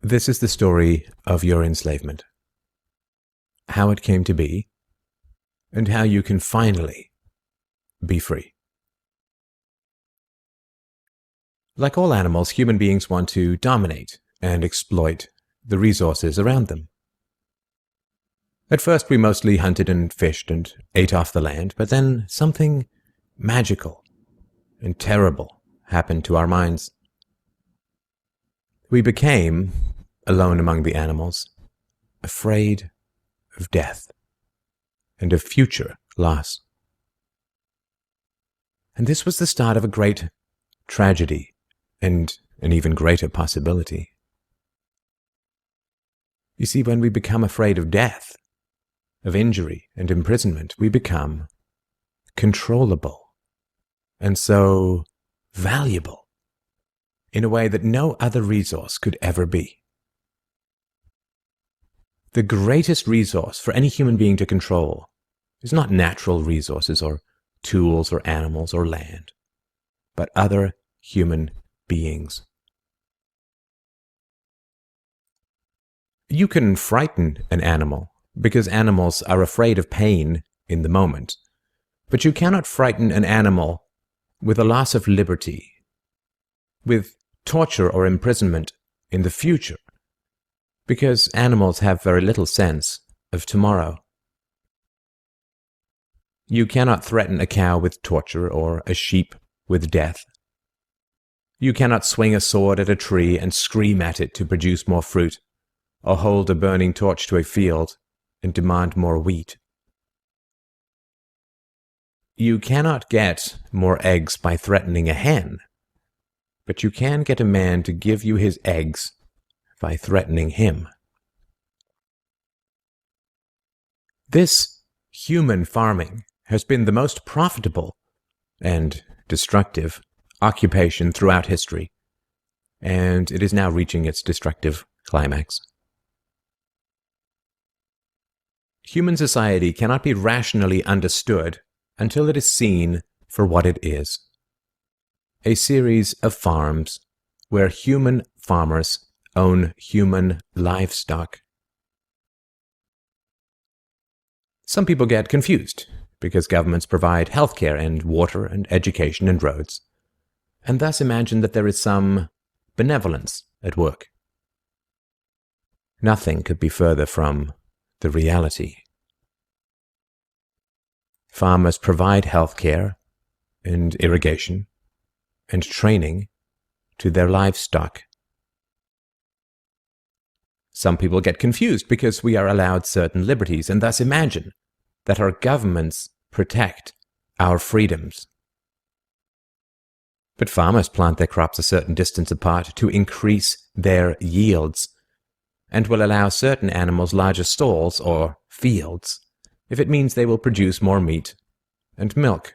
This is the story of your enslavement, how it came to be, and how you can finally be free. Like all animals, human beings want to dominate and exploit the resources around them. At first, we mostly hunted and fished and ate off the land, but then something magical and terrible happened to our minds. We became, alone among the animals, afraid of death and of future loss. And this was the start of a great tragedy and an even greater possibility. You see, when we become afraid of death, of injury and imprisonment, we become controllable and so valuable in a way that no other resource could ever be. The greatest resource for any human being to control is not natural resources or tools or animals or land, but other human beings. You can frighten an animal because animals are afraid of pain in the moment, but you cannot frighten an animal with a loss of liberty, with torture or imprisonment in the future, because animals have very little sense of tomorrow. You cannot threaten a cow with torture or a sheep with death. You cannot swing a sword at a tree and scream at it to produce more fruit, or hold a burning torch to a field and demand more wheat. You cannot get more eggs by threatening a hen, but you can get a man to give you his eggs by threatening him. This human farming has been the most profitable and destructive occupation throughout history, and it is now reaching its destructive climax. Human society cannot be rationally understood until it is seen for what it is: a series of farms where human farmers own human livestock. Some people get confused because governments provide healthcare and water and education and roads, and thus imagine that there is some benevolence at work. Nothing could be further from the reality. Farmers provide healthcare and irrigation and training to their livestock. Some people get confused because we are allowed certain liberties and thus imagine that our governments protect our freedoms. But farmers plant their crops a certain distance apart to increase their yields, and will allow certain animals larger stalls or fields if it means they will produce more meat and milk.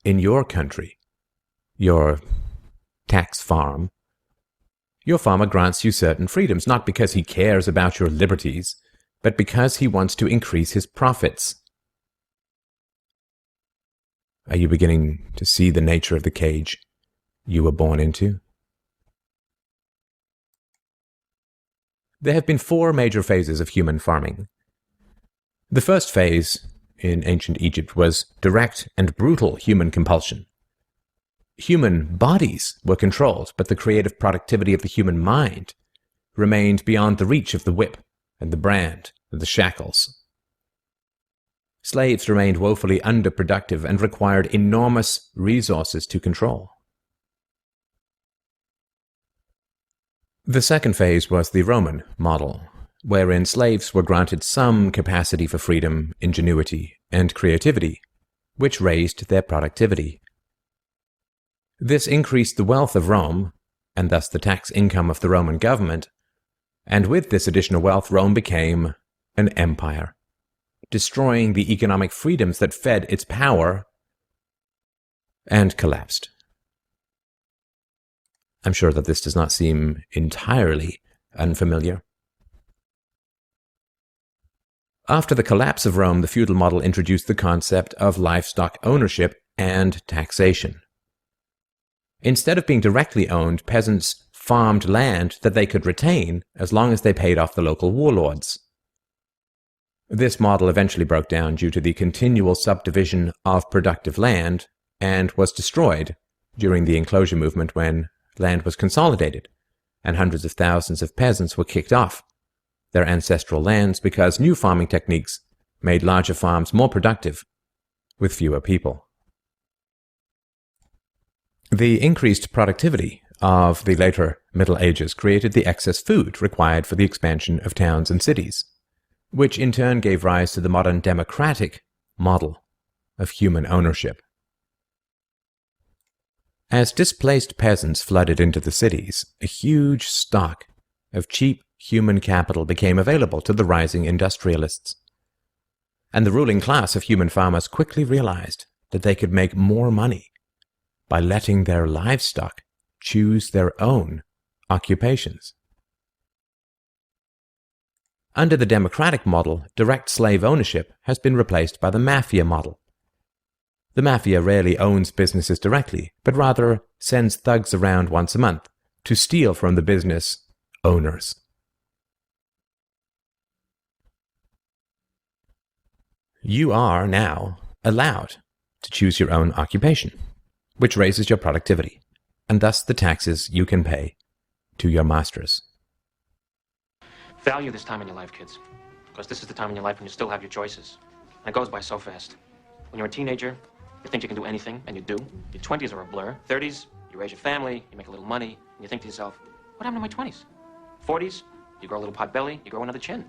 In your country, your tax farm, your farmer grants you certain freedoms, not because he cares about your liberties, but because he wants to increase his profits. Are you beginning to see the nature of the cage you were born into? There have been 4 major phases of human farming. The first phase in ancient Egypt was direct and brutal human compulsion. Human bodies were controlled, but the creative productivity of the human mind remained beyond the reach of the whip and the brand and the shackles. Slaves remained woefully underproductive and required enormous resources to control. The second phase was the Roman model, wherein slaves were granted some capacity for freedom, ingenuity, and creativity, which raised their productivity. This increased the wealth of Rome, and thus the tax income of the Roman government, and with this additional wealth, Rome became an empire, destroying the economic freedoms that fed its power, and collapsed. I'm sure that this does not seem entirely unfamiliar. After the collapse of Rome, the feudal model introduced the concept of livestock ownership and taxation. Instead of being directly owned, peasants farmed land that they could retain as long as they paid off the local warlords. This model eventually broke down due to the continual subdivision of productive land and was destroyed during the enclosure movement when land was consolidated and hundreds of thousands of peasants were kicked off their ancestral lands because new farming techniques made larger farms more productive with fewer people. The increased productivity of the later Middle Ages created the excess food required for the expansion of towns and cities, which in turn gave rise to the modern democratic model of human ownership. As displaced peasants flooded into the cities, a huge stock of cheap human capital became available to the rising industrialists. And the ruling class of human farmers quickly realized that they could make more money by letting their livestock choose their own occupations. Under the democratic model, direct slave ownership has been replaced by the mafia model. The mafia rarely owns businesses directly, but rather sends thugs around once a month to steal from the business owners. You are now allowed to choose your own occupation, which raises your productivity, and thus the taxes you can pay to your masters. Value this time in your life, kids, because this is the time in your life when you still have your choices. And it goes by so fast. When you're a teenager, you think you can do anything, and you do. Your 20s are a blur. 30s, you raise your family, you make a little money, and you think to yourself, what happened to my 20s? 40s, you grow a little pot belly, you grow another chin.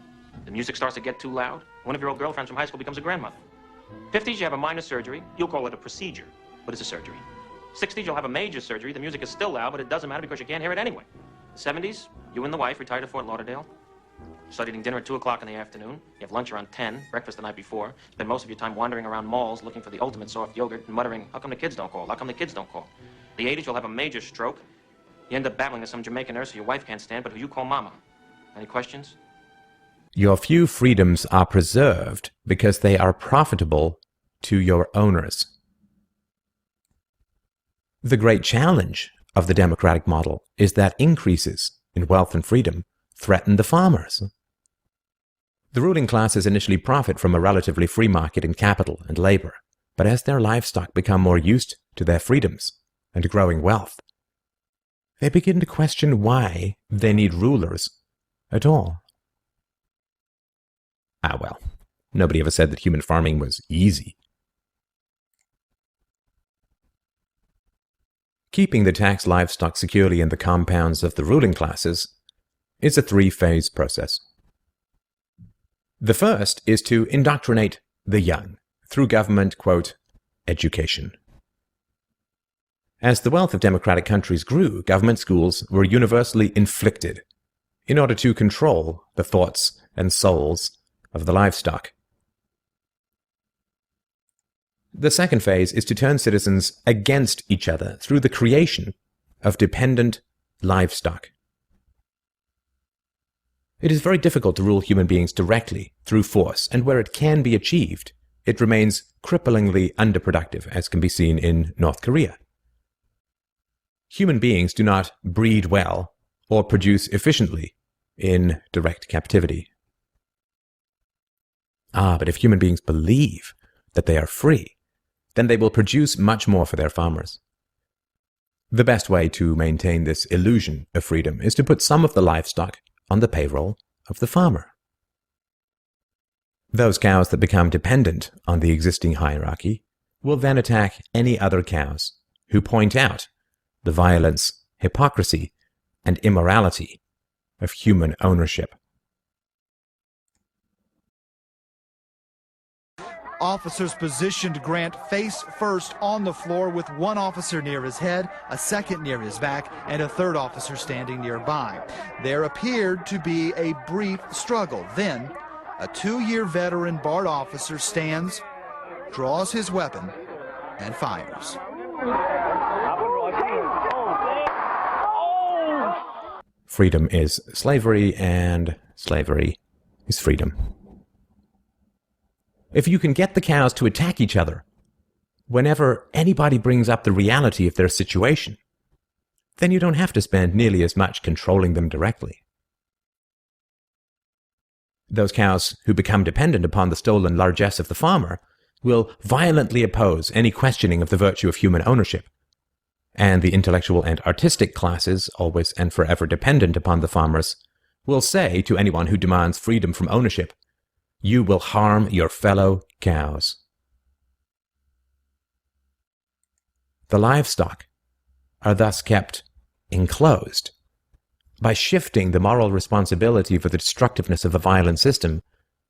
The music starts to get too loud. One of your old girlfriends from high school becomes a grandmother. 50s, you have a minor surgery. You'll call it a procedure, but it's a surgery. 60s, you'll have a major surgery. The music is still loud, but it doesn't matter because you can't hear it anyway. 70s, you and the wife retire to Fort Lauderdale. Start eating dinner at 2 o'clock in the afternoon. You have lunch around 10, breakfast the night before. Spend most of your time wandering around malls looking for the ultimate soft yogurt and muttering, how come the kids don't call? How come the kids don't call? The 80s, you'll have a major stroke. You end up battling with some Jamaican nurse who your wife can't stand, but who you call mama. Any questions? Your few freedoms are preserved because they are profitable to your owners. The great challenge of the democratic model is that increases in wealth and freedom threaten the farmers. The ruling classes initially profit from a relatively free market in capital and labor, but as their livestock become more used to their freedoms and growing wealth, they begin to question why they need rulers at all. Well, nobody ever said that human farming was easy. Keeping the taxed livestock securely in the compounds of the ruling classes is a three-phase process. The first is to indoctrinate the young through government, quote, education. As the wealth of democratic countries grew, government schools were universally inflicted in order to control the thoughts and souls of the livestock. The second phase is to turn citizens against each other through the creation of dependent livestock. It is very difficult to rule human beings directly through force, and where it can be achieved, it remains cripplingly underproductive, as can be seen in North Korea. Human beings do not breed well or produce efficiently in direct captivity. But if human beings believe that they are free, then they will produce much more for their farmers. The best way to maintain this illusion of freedom is to put some of the livestock on the payroll of the farmer. Those cows that become dependent on the existing hierarchy will then attack any other cows who point out the violence, hypocrisy, and immorality of human ownership. Officers positioned Grant face first on the floor with one officer near his head, a second near his back, and a third officer standing nearby. There appeared to be a brief struggle. Then, a 2-year veteran BART officer stands, draws his weapon, and fires. Freedom is slavery, and slavery is freedom. If you can get the cows to attack each other whenever anybody brings up the reality of their situation, then you don't have to spend nearly as much controlling them directly. Those cows who become dependent upon the stolen largesse of the farmer will violently oppose any questioning of the virtue of human ownership, and the intellectual and artistic classes, always and forever dependent upon the farmers, will say to anyone who demands freedom from ownership, "You will harm your fellow cows." The livestock are thus kept enclosed by shifting the moral responsibility for the destructiveness of the violent system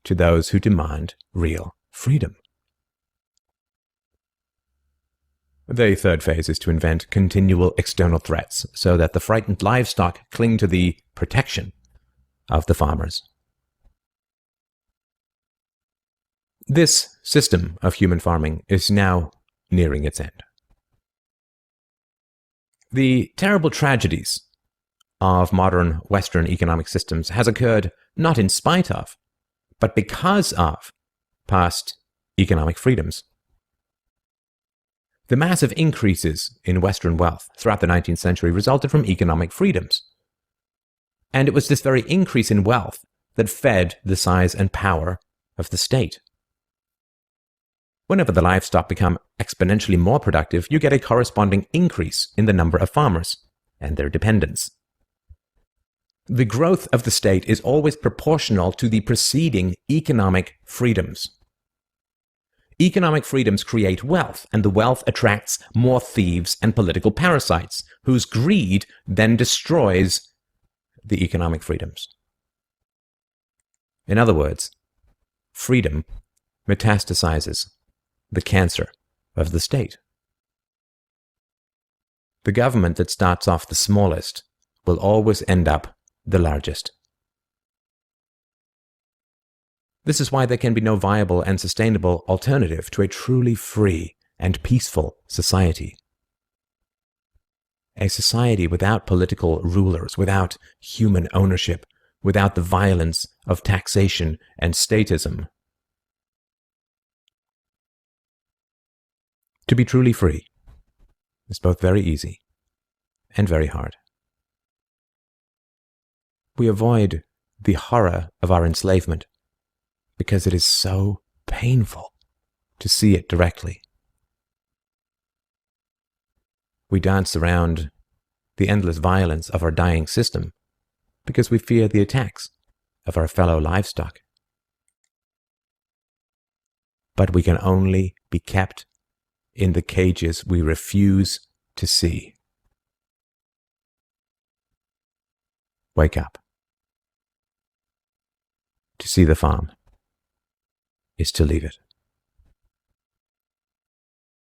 to those who demand real freedom. The third phase is to invent continual external threats so that the frightened livestock cling to the protection of the farmers. This system of human farming is now nearing its end. The terrible tragedies of modern Western economic systems has occurred not in spite of, but because of past economic freedoms. The massive increases in Western wealth throughout the 19th century resulted from economic freedoms. And it was this very increase in wealth that fed the size and power of the state. Whenever the livestock become exponentially more productive, you get a corresponding increase in the number of farmers and their dependents. The growth of the state is always proportional to the preceding economic freedoms. Economic freedoms create wealth, and the wealth attracts more thieves and political parasites, whose greed then destroys the economic freedoms. In other words, freedom metastasizes the cancer of the state. The government that starts off the smallest will always end up the largest. This is why there can be no viable and sustainable alternative to a truly free and peaceful society. A society without political rulers, without human ownership, without the violence of taxation and statism. To be truly free is both very easy and very hard. We avoid the horror of our enslavement because it is so painful to see it directly. We dance around the endless violence of our dying system because we fear the attacks of our fellow livestock. But we can only be kept in the cages we refuse to see. Wake up. To see the farm is to leave it.